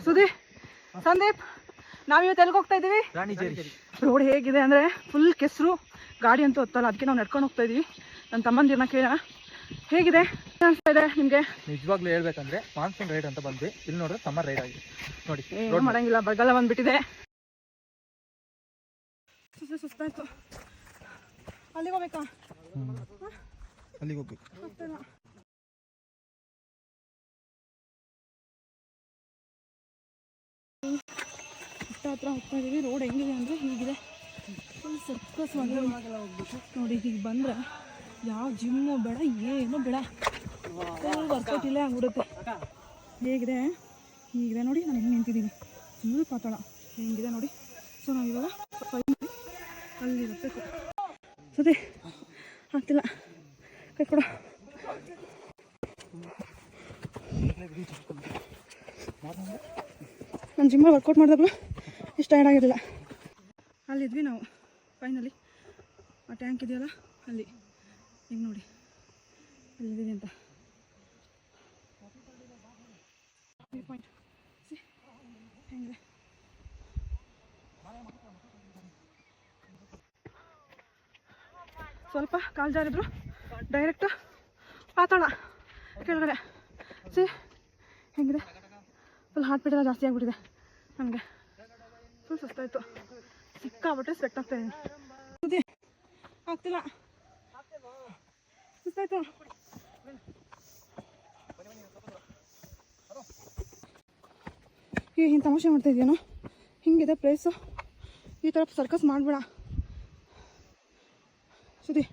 ಸುದಿ, ಸಂದೀಪ್, ನಾವಿವತ್ತು ಎಲ್ಲಿಗೆ ಹೋಗ್ತಾ ಇದ್ದೀವಿ? ರೋಡ್ ಹೇಗಿದೆ ಅಂದರೆ ಫುಲ್ ಕೆಸರು, ಗಾಡಿ ಅಂತೂ ಹೊತ್ತಲ್ಲ, ಅದಕ್ಕೆ ನಾವು ನಡ್ಕೊಂಡು ಹೋಗ್ತಾ ಇದೀವಿ. ನನ್ನ ತಮ್ಮಂದಿರನ್ನ ಕೇಳೋಣ ಹೇಗಿದೆ ಅನಿಸ್ತಾ ಇದೆ ನಿಮಗೆ? ನಿಜವಾಗ್ಲೂ ಹೇಳ್ಬೇಕಂದ್ರೆ ಮಾನ್ಸೂನ್ ರೈಡ್ ಅಂತ ಬಂದ್ವಿ. ಇಲ್ಲಿ ನೋಡಿದ್ರೆ ಸಮ್ಮರ್ ರೈಡ್ ಆಗಿದೆ ನೋಡಿ. ಏನು ಮಾಡಂಗಿಲ್ಲ, ಬರಗಾಲ ಬಂದ್ಬಿಟ್ಟಿದೆ. ಸುಸ್ತಾಯ್ತು. ಅಲ್ಲಿಗೆ ಹೋಗ್ಬೇಕಾ? ಅಲ್ಲಿಗೆ ಹೋಗ್ಬೇಕು. ಹತ್ರ ಹೋಗ್ತಾ ಇದೀವಿ. ರೋಡ್ ಹೆಂಗಿದೆ ಅಂದರೆ ಹೀಗಿದೆ, ಫುಲ್ ಸರ್ಕಸ್ ನೋಡಿ. ಹೀಗೆ ಬಂದರೆ ಯಾವ ಜಿಮ್ಮು ಬೇಡ, ಏನು ಬೇಡ, ಫುಲ್ ವರ್ಕೌಟ್ ಇಲ್ಲೇ ಆಗ್ಬಿಡುತ್ತೆ. ಹೇಗಿದೆ ಹೀಗಿದೆ ನೋಡಿ. ನಾನು ಹೆಂಗೆ ನಿಂತಿದ್ದೀನಿ, ಫುಲ್ ಪಾತಾಳ ಹೆಂಗಿದೆ ನೋಡಿ. ಸೊ ನಾವು ಇವಾಗ ಅಲ್ಲಿ ಹೋಗ್ಬೇಕು. ಸರಿ ಆಗ್ತಿಲ್ಲ, ಕೈ ಕೊಡ. ನಾನು ಜಿಮ್ಮಲ್ಲಿ ವರ್ಕೌಟ್ ಮಾಡಿದಾಗಲೂ ಇಷ್ಟು ಟೈರ್ಡ್ ಆಗಿರಲಿಲ್ಲ. ಅಲ್ಲಿದ್ವಿ ನಾವು ಫೈನಲಿ. ಆ ಟ್ಯಾಂಕ್ ಇದೆಯಲ್ಲ ಅಲ್ಲಿ, ಹಿಂಗೆ ನೋಡಿ ಅಲ್ಲಿದ್ದೀವಿ ಅಂತ. ಪಾಯಿಂಟ್ ಹೆಂಗಿದೆ. ಸ್ವಲ್ಪ ಕಾಲು ಜಾರಿದ್ರು ಡೈರೆಕ್ಟ್ ಪಾತಾಳ ಕೆಳಗಡೆ. ಸಿ ಹೆಂಗಿದೆ, ಫುಲ್ ಹಾರ್ಟ್ ಬೀಟ್ ಎಲ್ಲ ಜಾಸ್ತಿ ಆಗಿಬಿಟ್ಟಿದೆ ನನಗೆ. ಫುಲ್ ಸುಸ್ತಾಯಿತು, ಸಿಕ್ಕಾಬಿಟ್ರೆ ಸ್ವೆಟ್ ಆಗ್ತಾ ಇದ್ದೀನಿ. ಸುದ್ದಿ ಆಗ್ತಿಲ್ಲ, ಸುಸ್ತಾಯಿತು. ಏನು ತಮಾಷೆ ಮಾಡ್ತಾ ಇದೆಯೇನೋ, ಹಿಂಗಿದೆ ಪ್ಲೇಸು. ಈ ಥರ ಸರ್ಕಸ್ ಮಾಡಬೇಡ ಸುದ್ದಿ.